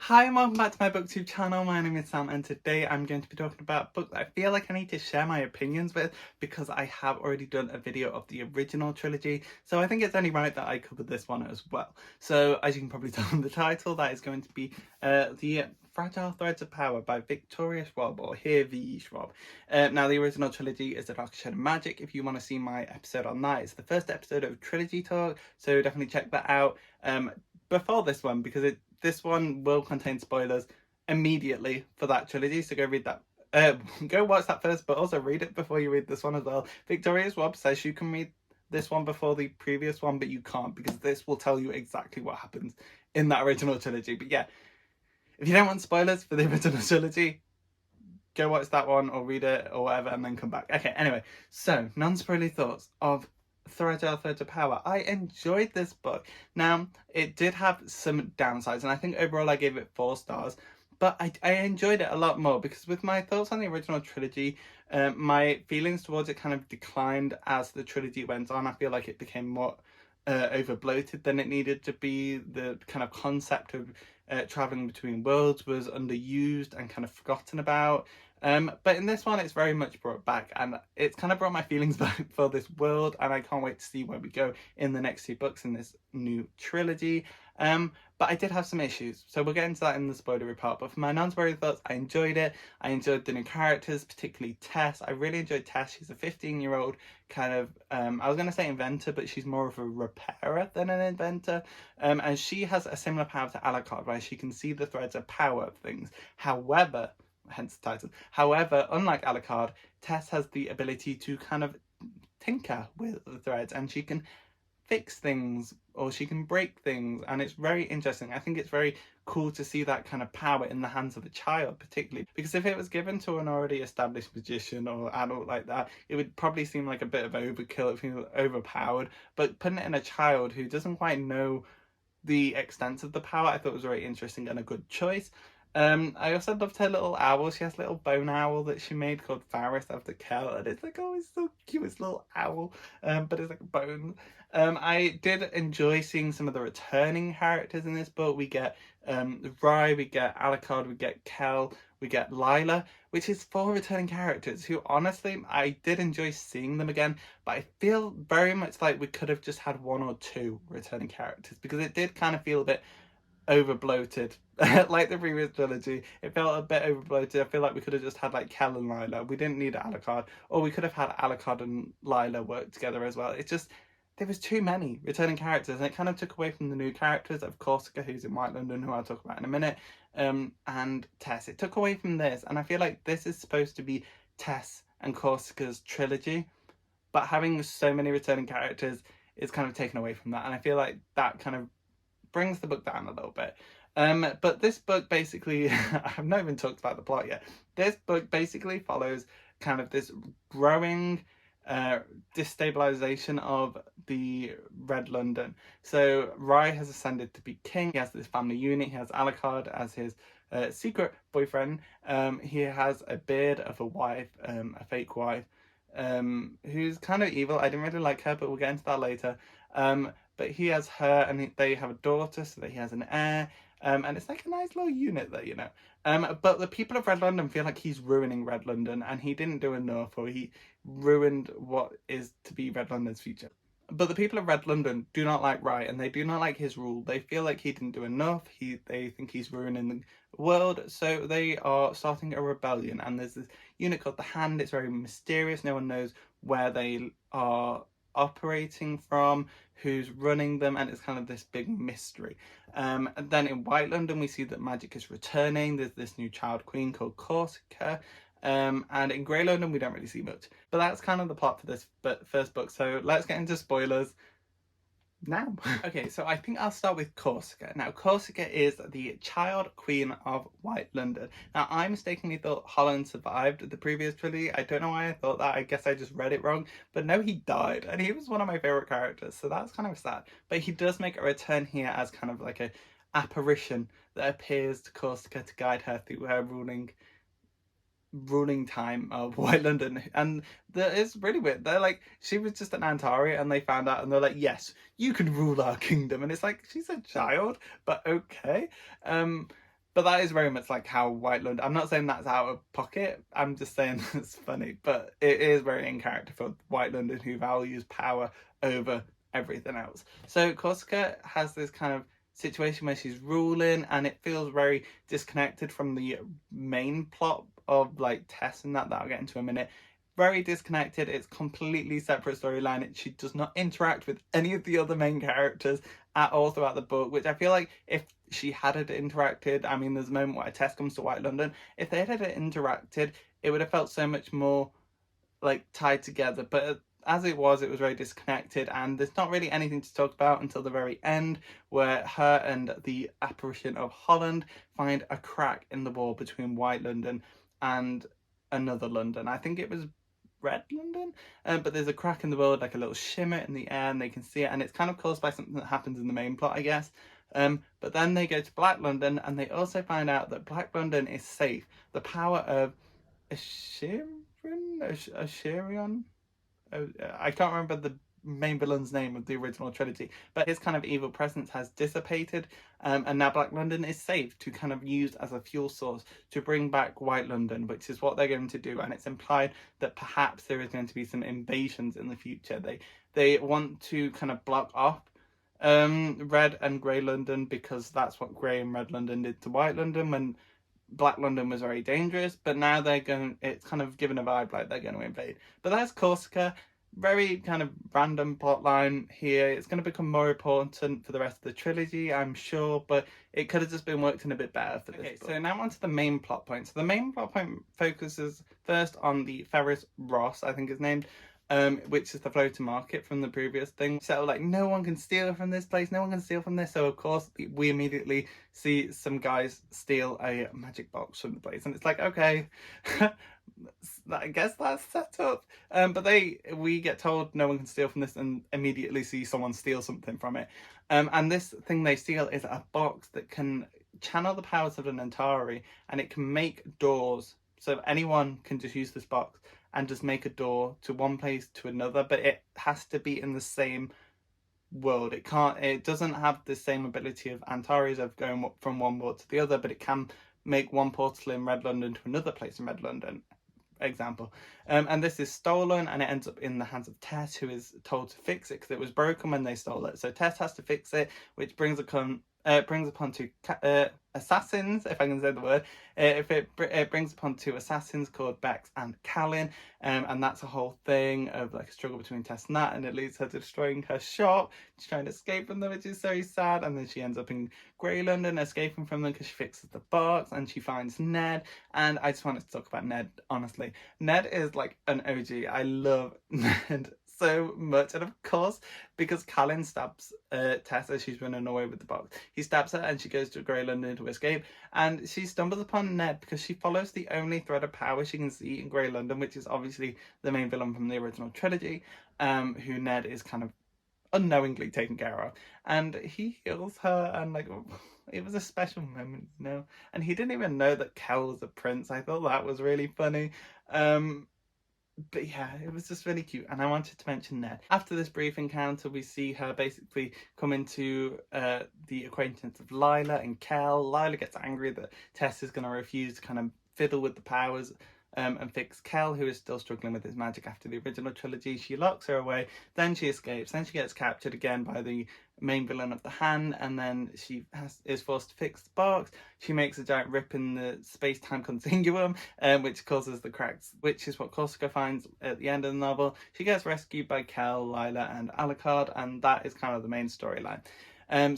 Hi and welcome back to my booktube channel. My name is Sam and today I'm going to be talking about a book that I feel like I need to share my opinions with because I have already done a video of the original trilogy, so I think it's only right that I cover this one as well. So as you can probably tell from the title, that is going to be The Fragile Threads of Power by V.E.Schwab, or here V.E.Schwab. Now the original trilogy is The Dark Shed of Magic. If you want to see my episode on that, it's the first episode of Trilogy Talk, so definitely check that out before this one, because this one will contain spoilers immediately for that trilogy, so go read that. Go watch that first, but also read it before you read this one as well. V.E.Schwab says you can read this one before the previous one, but you can't, because this will tell you exactly what happens in that original trilogy. But yeah, if you don't want spoilers for the original trilogy, go watch that one or read it or whatever and then come back. Okay, anyway, so non-spoilery thoughts of Fragile Threads of Power. I enjoyed this book. Now, it did have some downsides, and I think overall I gave it 4 stars, but I enjoyed it a lot more because with my thoughts on the original trilogy, my feelings towards it kind of declined as the trilogy went on. I feel like it became more over bloated than it needed to be. The kind of concept of traveling between worlds was underused and kind of forgotten about. But in this one, it's very much brought back, and it's kind of brought my feelings back for this world, and I can't wait to see where we go in the next 2 books in this new trilogy. But I did have some issues, so we'll get into that in the spoilery part. But for my non-spoilery thoughts, I enjoyed it. I enjoyed the new characters, particularly Tess. I really enjoyed Tess. She's a 15-year-old kind of, I was going to say inventor, but she's more of a repairer than an inventor. And she has a similar power to Alucard, where she can see the threads of power of things. However, hence the title. However, unlike Alucard, Tess has the ability to kind of tinker with the threads, and she can fix things or she can break things, and it's very interesting. I think it's very cool to see that kind of power in the hands of a child, particularly because if it was given to an already established magician or adult like that, it would probably seem like a bit of overkill, it feels overpowered. But putting it in a child who doesn't quite know the extent of the power, I thought was very interesting and a good choice. I also loved her little owl. She has a little bone owl that she made called Faris after Kel, and it's like, oh, it's so cute, it's a little owl, but it's like bone. I did enjoy seeing some of the returning characters in this book. We get Rhy, we get Alucard, we get Kel, we get Lila, which is 4 returning characters who, honestly, I did enjoy seeing them again, but I feel very much like we could have just had 1 or 2 returning characters, because it did kind of feel a bit over bloated. Like the previous trilogy, it felt a bit over bloated. I feel like we could have just had like Kel and Lila. We didn't need Alucard, or we could have had Alucard and Lila work together as well. It's just, there was too many returning characters, and it kind of took away from the new characters of Corsica, who's in White London, who I'll talk about in a minute, and Tess. It took away from this, and I feel like this is supposed to be Tess and Corsica's trilogy, but having so many returning characters is kind of taken away from that, and I feel like that kind of brings the book down a little bit. But this book basically, I've not even talked about the plot yet. This book basically follows kind of this growing destabilization of the Red London. So Rhy has ascended to be king. He has this family unit. He has Alucard as his secret boyfriend. He has a beard of a wife, a fake wife, who's kind of evil. I didn't really like her, but we'll get into that later. But he has her, and they have a daughter, so that he has an heir. And it's like a nice little unit there, you know. But the people of Red London feel like he's ruining Red London, and he didn't do enough, or he ruined what is to be Red London's future. But the people of Red London do not like Rhy, and they do not like his rule. They feel like he didn't do enough. They think he's ruining the world, so they are starting a rebellion. And there's this unit called the Hand. It's very mysterious. No one knows where they are operating from, who's running them, and it's kind of this big mystery. And then in White London, we see that magic is returning. There's this new child queen called Corsica. And in Grey London, we don't really see much. But that's kind of the plot for this first book. So let's get into spoilers now. Okay, so I think I'll start with Corsica. Now, Corsica is the child queen of White London. Now, I mistakenly thought Holland survived the previous trilogy. I don't know why I thought that. I guess I just read it wrong. But no, he died, and he was one of my favourite characters, so that's kind of sad. But he does make a return here as kind of like a apparition that appears to Corsica to guide her through her ruling time of White London. And it's really weird. They're like, she was just an Antari, and they found out, and they're like, yes, you can rule our kingdom. And it's like, she's a child, but okay. But that is very much like how White London, I'm not saying that's out of pocket, I'm just saying it's funny, but it is very in character for White London, who values power over everything else. So Corsica has this kind of situation where she's ruling, and it feels very disconnected from the main plot of like Tess and that I'll get into in a minute. Very disconnected. It's completely separate storyline. She does not interact with any of the other main characters at all throughout the book, which I feel like if she had interacted, I mean, there's a moment where Tess comes to White London, if they had interacted, it would have felt so much more like tied together. But as it was very disconnected, and there's not really anything to talk about until the very end, where her and the apparition of Holland find a crack in the wall between White London and another London. I think it was Red London, but there's a crack in the world, like a little shimmer in the air, and they can see it, and it's kind of caused by something that happens in the main plot, I guess. But then they go to Black London, and they also find out that Black London is safe. The power of Asherion, I can't remember the main villain's name of the original trilogy, but his kind of evil presence has dissipated, and now Black London is safe to kind of use as a fuel source to bring back White London, which is what they're going to do. And it's implied that perhaps there is going to be some invasions in the future. They want to kind of block off Red and Grey London, because that's what Grey and Red London did to White London when Black London was very dangerous. But now it's kind of given a vibe like they're going to invade. But that's Corsica. Very kind of random plotline here. It's going to become more important for the rest of the trilogy, I'm sure, but it could have just been worked in a bit better for this book. So now on to the main plot point. So the main plot point focuses first on the Ferris Ross, I think it's named, which is the floating market from the previous thing. So like, no one can steal from this place, no one can steal from this. So of course we immediately see some guys steal a magic box from the place, and it's like, okay, I guess that's set up. But we get told no one can steal from this, and immediately see someone steal something from it. And this thing they steal is a box that can channel the powers of an Antari, and it can make doors. So anyone can just use this box and just make a door to one place to another, but it has to be in the same world. It doesn't have the same ability of Antares of going from one world to the other, but it can make one portal in Red London to another place in Red London, example. And this is stolen, and it ends up in the hands of Tess, who is told to fix it because it was broken when they stole it. So Tess has to fix it, which brings upon two assassins, if I can say the word. It brings upon two assassins called Bex and Callan, and that's a whole thing of like a struggle between Tess and that, and it leads her to destroying her shop. She's trying to escape from them, which is so sad, and then she ends up in Grey London escaping from them because she fixes the box, and she finds Ned. And I just wanted to talk about Ned, honestly. Ned is like an OG. I love Ned so much, and of course, because Callan stabs Tess as she's running away with the box, he stabs her and she goes to Grey London to escape, and she stumbles upon Ned because she follows the only thread of power she can see in Grey London, which is obviously the main villain from the original trilogy, who Ned is kind of unknowingly taken care of, and he heals her, and like, it was a special moment, you know. And he didn't even know that Kel was a prince. I thought that was really funny. But yeah, it was just really cute, and I wanted to mention Ned. After this brief encounter, we see her basically come into the acquaintance of Lila and Kel. Lila gets angry that Tess is going to refuse to kind of fiddle with the powers and fix Kel, who is still struggling with his magic after the original trilogy. She locks her away, then she escapes, then she gets captured again by the main villain of the Hand, and then she is forced to fix the box. She makes a giant rip in the space-time continuum, which causes the cracks, which is what Corsica finds at the end of the novel. She gets rescued by Kel, Lila and Alucard, and that is kind of the main storyline.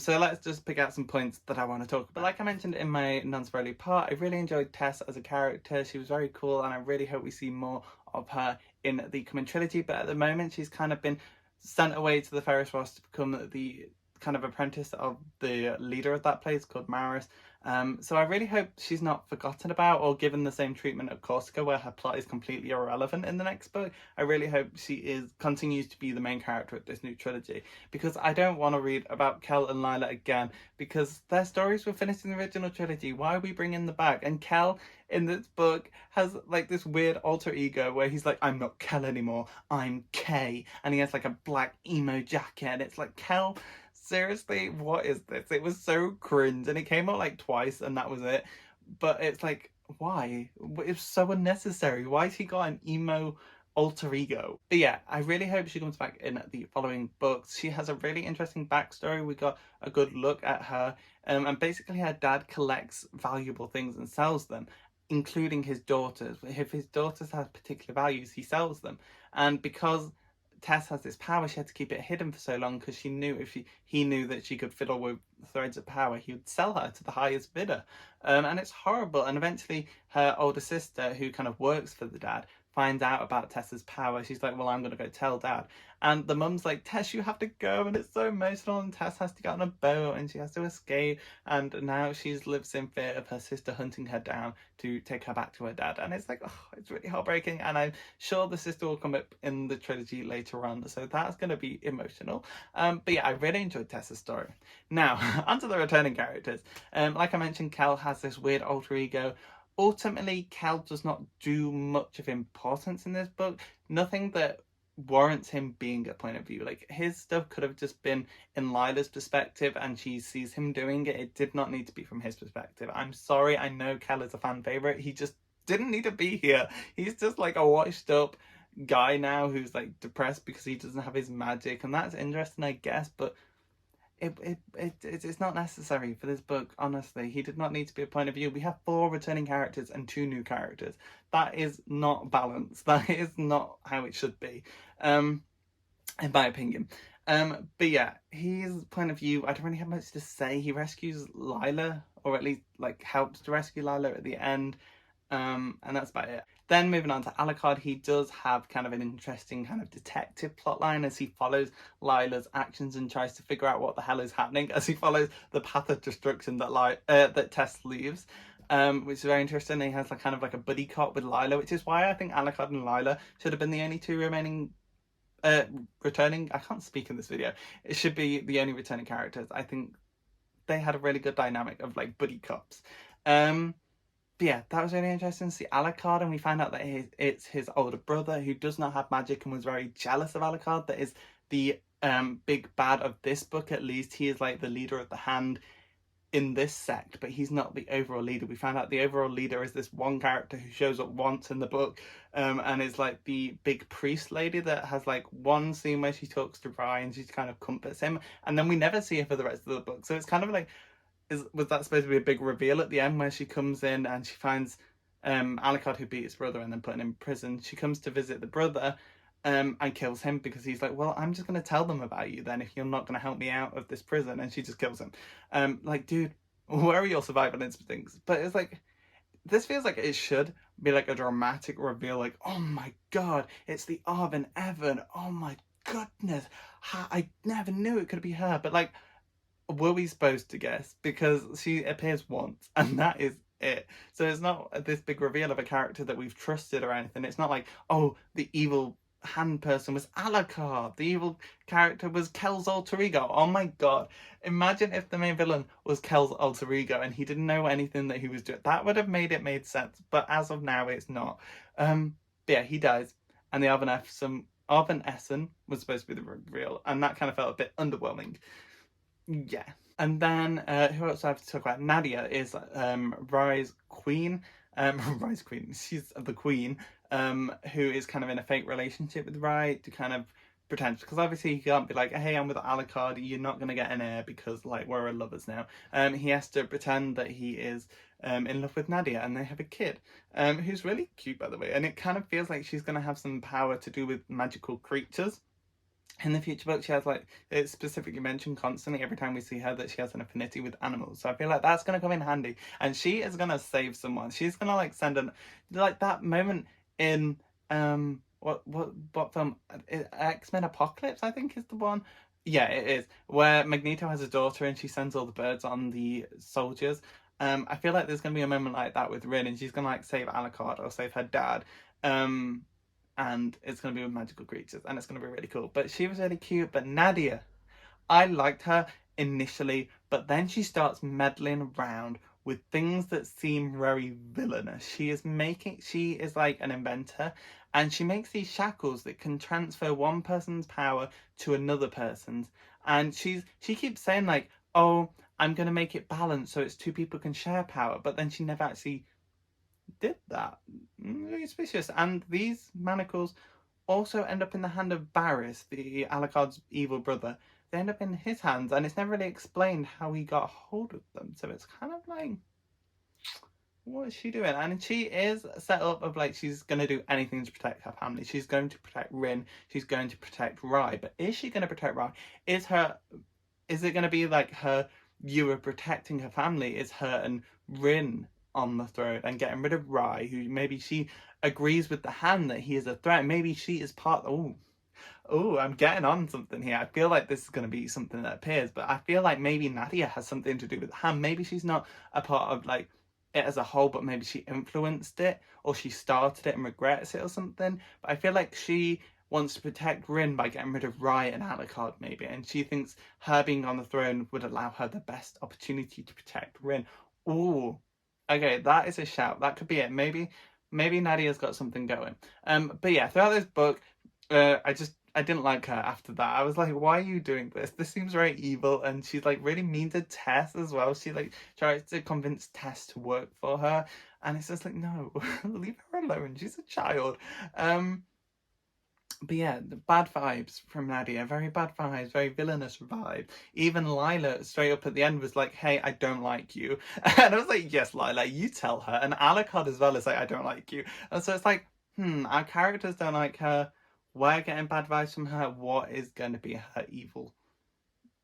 So let's just pick out some points that I want to talk about. But like I mentioned in my non-spoilery part, I really enjoyed Tess as a character. She was very cool, and I really hope we see more of her in the coming trilogy. But at the moment, she's kind of been sent away to the Ferris Ross to become the kind of apprentice of the leader of that place called Maris. So I really hope she's not forgotten about or given the same treatment of Corsica, where her plot is completely irrelevant in the next book. I really hope she continues to be the main character of this new trilogy, because I don't want to read about Kel and Lila again, because their stories were finished in the original trilogy. Why are we bringing them back? And Kel in this book has like this weird alter ego where he's like, I'm not Kel anymore, I'm Kay, and he has like a black emo jacket, and it's like, Kel, seriously, what is this? It was so cringe, and it came out like twice and that was it. But it's like, why? It's so unnecessary. Why has he got an emo alter ego? But yeah, I really hope she comes back in the following books. She has a really interesting backstory. We got a good look at her, and basically her dad collects valuable things and sells them, including his daughters. If his daughters have particular values, he sells them. And because Tess has this power, she had to keep it hidden for so long because she knew if he knew that she could fiddle with threads of power, he would sell her to the highest bidder. And it's horrible. And eventually her older sister, who kind of works for the dad, finds out about Tessa's power. She's like, well, I'm going to go tell dad. And the mum's like, Tess, you have to go. And it's so emotional. And Tess has to get on a boat and she has to escape. And now she lives in fear of her sister hunting her down to take her back to her dad. And it's like, oh, it's really heartbreaking. And I'm sure the sister will come up in the trilogy later on. So that's going to be emotional. But yeah, I really enjoyed Tessa's story. Now, onto the returning characters. Like I mentioned, Kel has this weird alter ego. Ultimately, Kel does not do much of importance in this book. Nothing that warrants him being a point of view. Like, his stuff could have just been in Lila's perspective and she sees him doing it. It did not need to be from his perspective. I'm sorry, I know Kel is a fan favourite. He just didn't need to be here. He's just like a washed up guy now who's like depressed because he doesn't have his magic, and that's interesting, I guess, but it's not necessary for this book. Honestly, he did not need to be a point of view. We have 4 returning characters and 2 new characters. That is not balanced. That is not how it should be, in my opinion. But yeah, his point of view, I don't really have much to say. He rescues Lila, or at least like helps to rescue Lila at the end. And that's about it. Then moving on to Alucard, he does have kind of an interesting kind of detective plotline as he follows Lila's actions and tries to figure out what the hell is happening as he follows the path of destruction that Tess leaves. Which is very interesting. He has like kind of like a buddy cop with Lila, which is why I think Alucard and Lila should have been the only 2 remaining returning. I can't speak in this video. It should be the only returning characters. I think they had a really good dynamic of like buddy cops. But yeah, that was really interesting to see Alucard, and we find out that it's his older brother who does not have magic and was very jealous of Alucard. That is the big bad of this book, at least. He is like the leader of the Hand in this sect, but he's not the overall leader. We find out the overall leader is this one character who shows up once in the book, and is like the big priest lady that has like one scene where she talks to Ryan and she kind of comforts him, and then we never see her for the rest of the book. So it's kind of like, was that supposed to be a big reveal at the end where she comes in and she finds Alucard, who beat his brother and then put him in prison? She comes to visit the brother and kills him because he's like, well, I'm just going to tell them about you then if you're not going to help me out of this prison. And she just kills him. Like, dude, where are your survival instincts? But it's like, this feels like it should be like a dramatic reveal, like, oh my god, it's the Arvin Evan, oh my goodness, I never knew it could be her. But like, were we supposed to guess? Because she appears once and that is it. So it's not this big reveal of a character that we've trusted or anything. It's not like, oh, the evil Hand person was Alucard, the evil character was Kel's alter ego. Oh my god, imagine if the main villain was Kel's alter ego and he didn't know anything that he was doing. That would have made sense, but as of now it's not. But yeah, he dies, and the Arvin Essen was supposed to be the reveal, and that kind of felt a bit underwhelming. Yeah. And then who else do I have to talk about? Nadia is Rye's queen. Rye's queen. She's the queen, who is kind of in a fake relationship with Rye to kind of pretend, because obviously he can't be like, hey, I'm with Alucard, you're not going to get an heir because like we're lovers now. He has to pretend that he is in love with Nadia, and they have a kid who's really cute, by the way, and it kind of feels like she's going to have some power to do with magical creatures. In the future book, she has like, it's specifically mentioned constantly every time we see her that she has an affinity with animals. So I feel like that's going to come in handy, and she is going to save someone. She's going to like send an, like that moment in what film, X-Men Apocalypse, I think is the one. Yeah, it is, where Magneto has a daughter and she sends all the birds on the soldiers. I feel like there's going to be a moment like that with Rin, and she's going to like save Alucard or save her dad. And it's going to be with magical creatures, and it's going to be really cool. But she was really cute. But Nadia, I liked her initially, but then she starts meddling around with things that seem very villainous. She is like an inventor, and she makes these shackles that can transfer one person's power to another person's. And she keeps saying like, oh, I'm gonna make it balanced so it's two people can share power, but then she never actually did that. Very suspicious. And these manacles also end up in the hand of Barris, the Alucard's evil brother. They end up in his hands, and it's never really explained how he got hold of them. So it's kind of like, what is she doing? And she is set up of like, she's going to do anything to protect her family. She's going to protect Rin. She's going to protect Rhy. But is she going to protect Rhy? Is it going to be like her view of protecting her family is her and Rin on the throne and getting rid of Rhy, who maybe she agrees with the hand that he is a threat. Maybe she is part. Oh, I'm getting on something here. I feel like this is going to be something that appears, but I feel like maybe Nadia has something to do with the hand. Maybe she's not a part of like it as a whole, but maybe she influenced it or she started it and regrets it or something. But I feel like she wants to protect Rin by getting rid of Rhy and Alucard maybe, and she thinks her being on the throne would allow her the best opportunity to protect Rin. Ooh, okay, that is a shout. That could be it. Maybe Nadia's got something going. But yeah, throughout this book, I didn't like her after that. I was like, why are you doing this? This seems very evil. And she's like really mean to Tess as well. She like tries to convince Tess to work for her. And it's just like, no, leave her alone. She's a child. But yeah, the bad vibes from Nadia. Very bad vibes, very villainous vibe. Even Lila straight up at the end was like, hey, I don't like you. And I was like, yes, Lila, you tell her. And Alucard as well is like, I don't like you. And so it's like, our characters don't like her. We're getting bad vibes from her. What is going to be her evil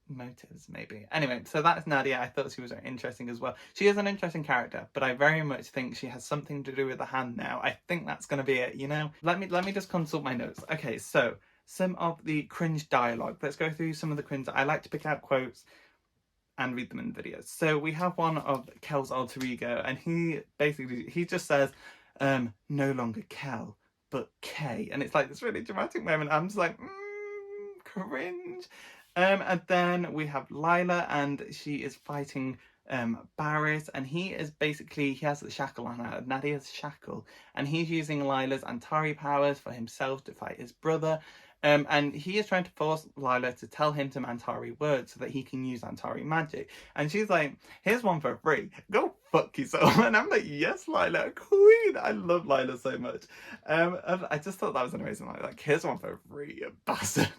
motives, maybe? Anyway, so that's Nadia. I thought she was very interesting as well. She is an interesting character, but I very much think she has something to do with the hand now. I think that's going to be it, you know? Let me just consult my notes. Okay, so some of the cringe dialogue. Let's go through some of the cringe. I like to pick out quotes and read them in videos. So we have one of Kel's alter ego, and he just says, no longer Kel, but K. And it's like this really dramatic moment. I'm just like, cringe. And then we have Lila, and she is fighting Barris, and he has the shackle on her, Nadia's shackle, and he's using Lila's Antari powers for himself to fight his brother. And he is trying to force Lila to tell him some Antari words so that he can use Antari magic. And she's like, here's one for free. Go fuck yourself. And I'm like, yes, Lila, queen. I love Lila so much. And I just thought that was an amazing line. Like, here's one for free, you bastard.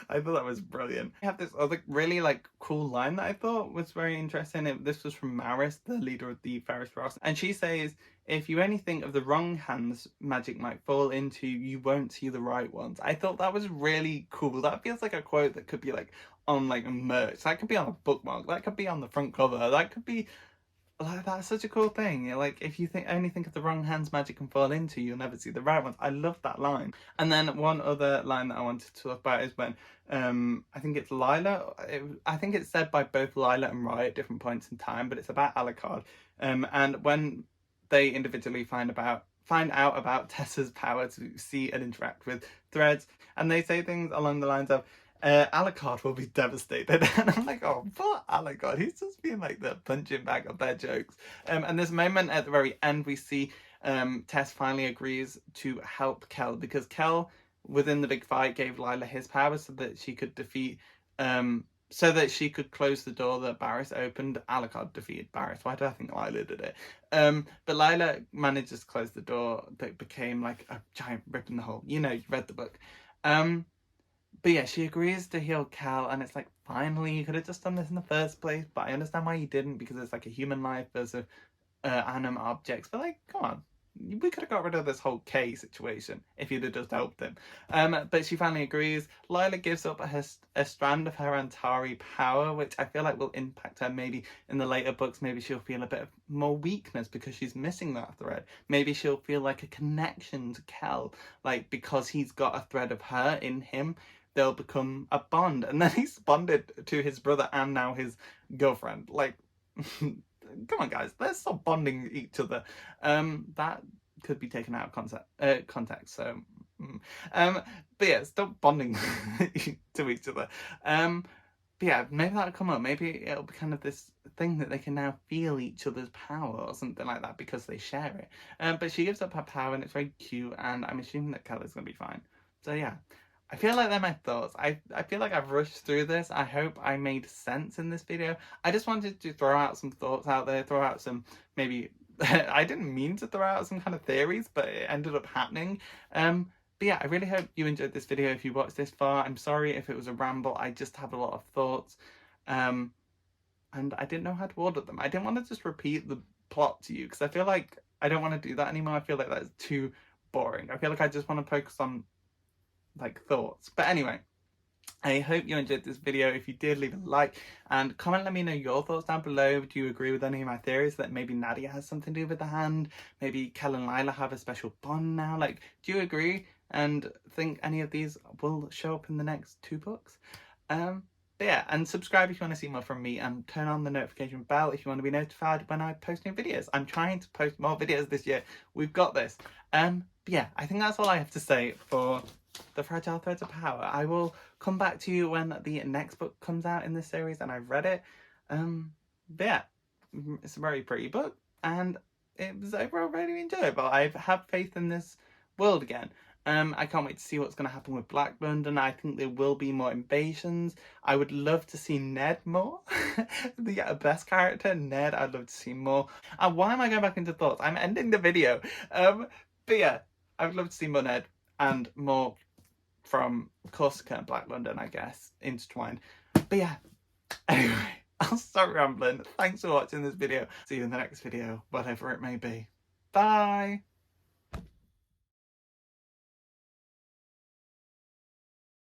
I thought that was brilliant. I have this other really like cool line that I thought was very interesting. This was from Maris, the leader of the Ferris Ross, and she says, if you only think of the wrong hands magic might fall into, you won't see the right ones. I thought that was really cool. That feels like a quote that could be like on like merch. That could be on a bookmark. That could be on the front cover. That could be like, that's such a cool thing. Like, if you only think of the wrong hands magic can fall into, you'll never see the right ones. I love that line. And then one other line that I wanted to talk about is when I think it's Lila. I think it's said by both Lila and Rhy at different points in time, but it's about Alucard. And when they individually find out about Tessa's power to see and interact with threads, and they say things along the lines of, Alucard will be devastated. And I'm like, oh, poor Alucard. He's just being like the punching bag of their jokes. And this moment at the very end, we see Tess finally agrees to help Kel, because Kel, within the big fight, gave Lila his power so that she could close the door that Barris opened. Alucard defeated Barris. Why do I think Lila did it? But Lila manages to close the door that became like a giant rip in the hole. You know, you read the book. But yeah, she agrees to heal Kel, and it's like, finally, you could have just done this in the first place, but I understand why you didn't, because it's like a human life versus animate objects. But like, come on, we could have got rid of this whole K situation if you'd have just helped him. But she finally agrees. Lila gives up a strand of her Antari power, which I feel like will impact her maybe in the later books. Maybe she'll feel a bit of more weakness because she's missing that thread. Maybe she'll feel like a connection to Kel, like because he's got a thread of her in him, they'll become a bond. And then he's bonded to his brother and now his girlfriend. Like, come on, guys, let's stop bonding each other. That could be taken out of context. So, but yeah, stop bonding to each other. But yeah, maybe that'll come up. Maybe it'll be kind of this thing that they can now feel each other's power or something like that because they share it. But she gives up her power, and it's very cute. And I'm assuming that Kelly's gonna be fine. So yeah. I feel like they're my thoughts. I feel like I've rushed through this. I hope I made sense in this video. I just wanted to throw out some thoughts out there, throw out some maybe I didn't mean to throw out some kind of theories, but it ended up happening. But yeah, I really hope you enjoyed this video if you watched this far. I'm sorry if it was a ramble. I just have a lot of thoughts. And I didn't know how to order them. I didn't want to just repeat the plot to you because I feel like I don't want to do that anymore. I feel like that's too boring. I feel like I just want to focus on like thoughts. But anyway, I hope you enjoyed this video. If you did, leave a like and comment. Let me know your thoughts down below. Do you agree with any of my theories that maybe Nadia has something to do with the hand? Maybe Kel and Lila have a special bond now? Like, do you agree and think any of these will show up in the next 2 books? But yeah, and subscribe if you want to see more from me, and turn on the notification bell if you want to be notified when I post new videos. I'm trying to post more videos this year. We've got this. But yeah, I think that's all I have to say for the Fragile Threads of Power. I will come back to you when the next book comes out in this series and I've read it. But yeah, it's a very pretty book and it was overall really enjoyable. I have faith in this world again. I can't wait to see what's going to happen with Black London. I think there will be more invasions. I would love to see Ned more. The best character, Ned, I'd love to see more. And why am I going back into thoughts? I'm ending the video. But yeah, I would love to see more Ned and more from Corsica and Black London, I guess, intertwined. But yeah, anyway, I'll stop rambling. Thanks for watching this video. See you in the next video, whatever it may be. Bye!